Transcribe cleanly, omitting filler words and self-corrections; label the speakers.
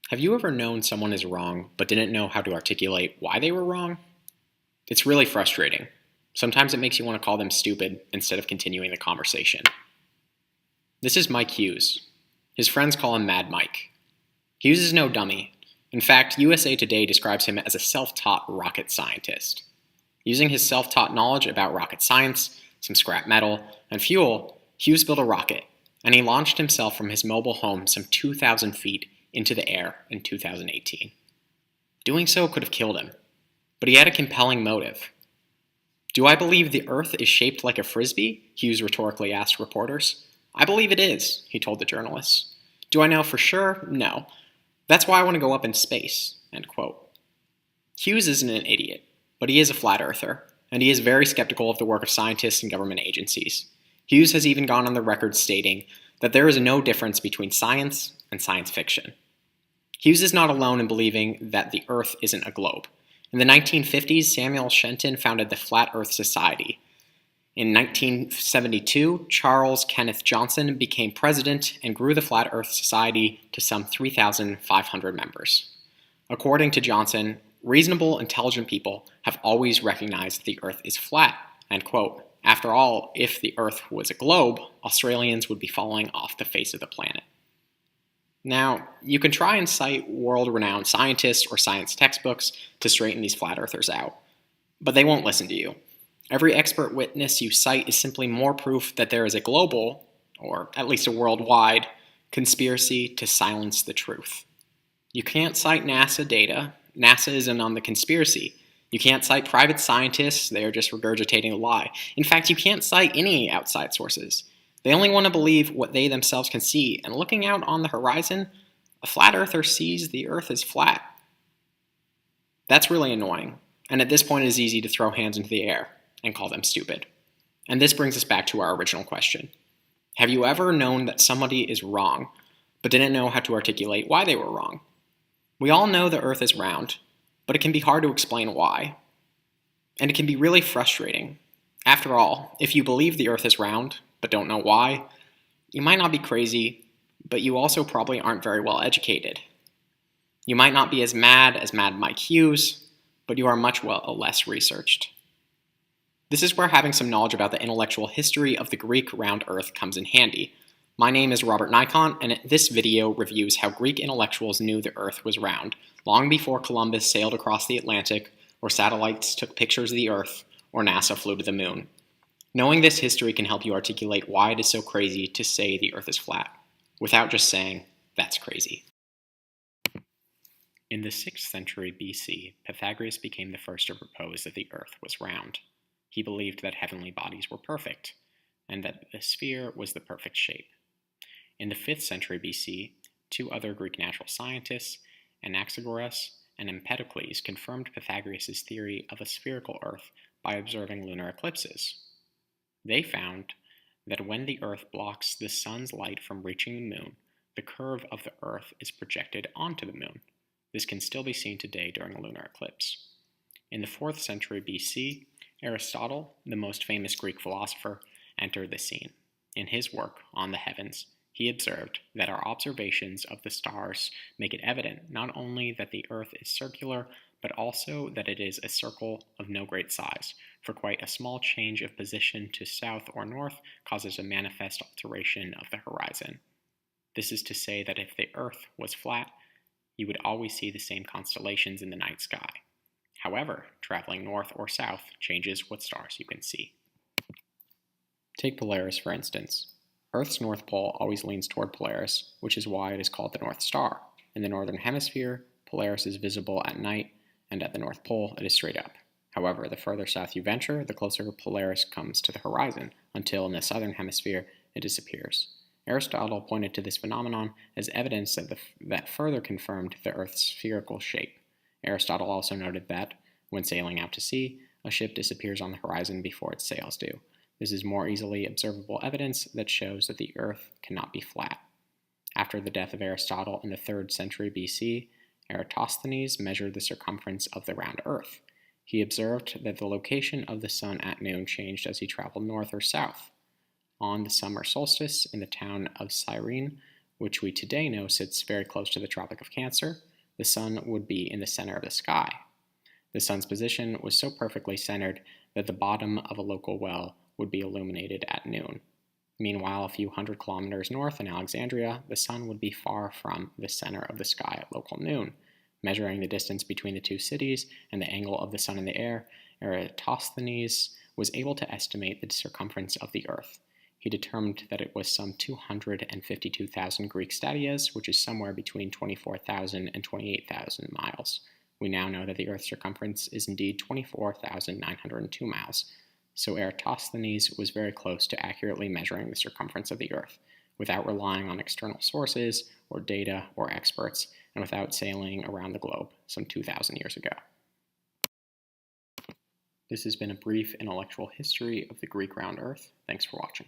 Speaker 1: Have you ever known someone is wrong but didn't know how to articulate why they were wrong? It's really frustrating. Sometimes it makes you want to call them stupid instead of continuing the conversation. This is Mike Hughes. His friends call him Mad Mike. Hughes is no dummy. In fact, USA Today describes him as a self-taught rocket scientist. Using his self-taught knowledge about rocket science, some scrap metal, and fuel, Hughes built a rocket, and he launched himself from his mobile home some 2,000 feet into the air in 2018. Doing so could have killed him, but he had a compelling motive. "Do I believe the Earth is shaped like a frisbee?" Hughes rhetorically asked reporters. "I believe it is," he told the journalists. "Do I know for sure? No. That's why I want to go up in space." End quote. Hughes isn't an idiot, but he is a flat earther, and he is very skeptical of the work of scientists and government agencies. Hughes has even gone on the record stating that there is no difference between science and science fiction. Hughes is not alone in believing that the Earth isn't a globe. In the 1950s, Samuel Shenton founded the Flat Earth Society. In 1972, Charles Kenneth Johnson became president and grew the Flat Earth Society to some 3,500 members. According to Johnson, reasonable, intelligent people have always recognized that the Earth is flat, end quote. After all, if the Earth was a globe, Australians would be falling off the face of the planet. Now, you can try and cite world-renowned scientists or science textbooks to straighten these flat earthers out, but they won't listen to you. Every expert witness you cite is simply more proof that there is a global, or at least a worldwide, conspiracy to silence the truth. You can't cite NASA data. NASA isn't on the conspiracy. You can't cite private scientists. They are just regurgitating a lie. In fact, you can't cite any outside sources. They only want to believe what they themselves can see, and looking out on the horizon, a flat earther sees the Earth is flat. That's really annoying, and at this point it is easy to throw hands into the air and call them stupid. And this brings us back to our original question. Have you ever known that somebody is wrong, but didn't know how to articulate why they were wrong? We all know the Earth is round, but it can be hard to explain why. And it can be really frustrating. After all, if you believe the Earth is round, but don't know why, you might not be crazy, but you also probably aren't very well educated. You might not be as Mad Mike Hughes, but you are much less researched. This is where having some knowledge about the intellectual history of the Greek round Earth comes in handy. My name is Robert Nikon, and this video reviews how Greek intellectuals knew the Earth was round, long before Columbus sailed across the Atlantic, or satellites took pictures of the Earth, or NASA flew to the moon. Knowing this history can help you articulate why it is so crazy to say the Earth is flat, without just saying, "That's crazy." In the 6th century BC, Pythagoras became the first to propose that the Earth was round. He believed that heavenly bodies were perfect, and that the sphere was the perfect shape. In the 5th century BC, two other Greek natural scientists, Anaxagoras and Empedocles, confirmed Pythagoras' theory of a spherical Earth by observing lunar eclipses. They found that when the Earth blocks the sun's light from reaching the moon, the curve of the Earth is projected onto the moon. This can still be seen today during a lunar eclipse. In the 4th century BC, Aristotle, the most famous Greek philosopher, entered the scene. In his work, On the Heavens, he observed that our observations of the stars make it evident not only that the Earth is circular, but also that it is a circle of no great size, for quite a small change of position to south or north causes a manifest alteration of the horizon. This is to say that if the Earth was flat, you would always see the same constellations in the night sky. However, traveling north or south changes what stars you can see. Take Polaris, for instance. Earth's north pole always leans toward Polaris, which is why it is called the North Star. In the northern hemisphere, Polaris is visible at night, and at the North Pole, it is straight up. However, the further south you venture, the closer Polaris comes to the horizon, until in the southern hemisphere, it disappears. Aristotle pointed to this phenomenon as evidence that further confirmed the Earth's spherical shape. Aristotle also noted that, when sailing out to sea, a ship disappears on the horizon before its sails do. This is more easily observable evidence that shows that the Earth cannot be flat. After the death of Aristotle in the 3rd century BC, Eratosthenes measured the circumference of the round Earth. He observed that the location of the sun at noon changed as he traveled north or south. On the summer solstice in the town of Cyrene, which we today know sits very close to the Tropic of Cancer, the sun would be in the center of the sky. The sun's position was so perfectly centered that the bottom of a local well would be illuminated at noon. Meanwhile, a few hundred kilometers north in Alexandria, the sun would be far from the center of the sky at local noon. Measuring the distance between the two cities and the angle of the sun in the air, Eratosthenes was able to estimate the circumference of the Earth. He determined that it was some 252,000 Greek stadias, which is somewhere between 24,000 and 28,000 miles. We now know that the Earth's circumference is indeed 24,902 miles, so Eratosthenes was very close to accurately measuring the circumference of the Earth, without relying on external sources or data or experts, and without sailing around the globe some 2,000 years ago. This has been a brief intellectual history of the Greek round Earth. Thanks for watching.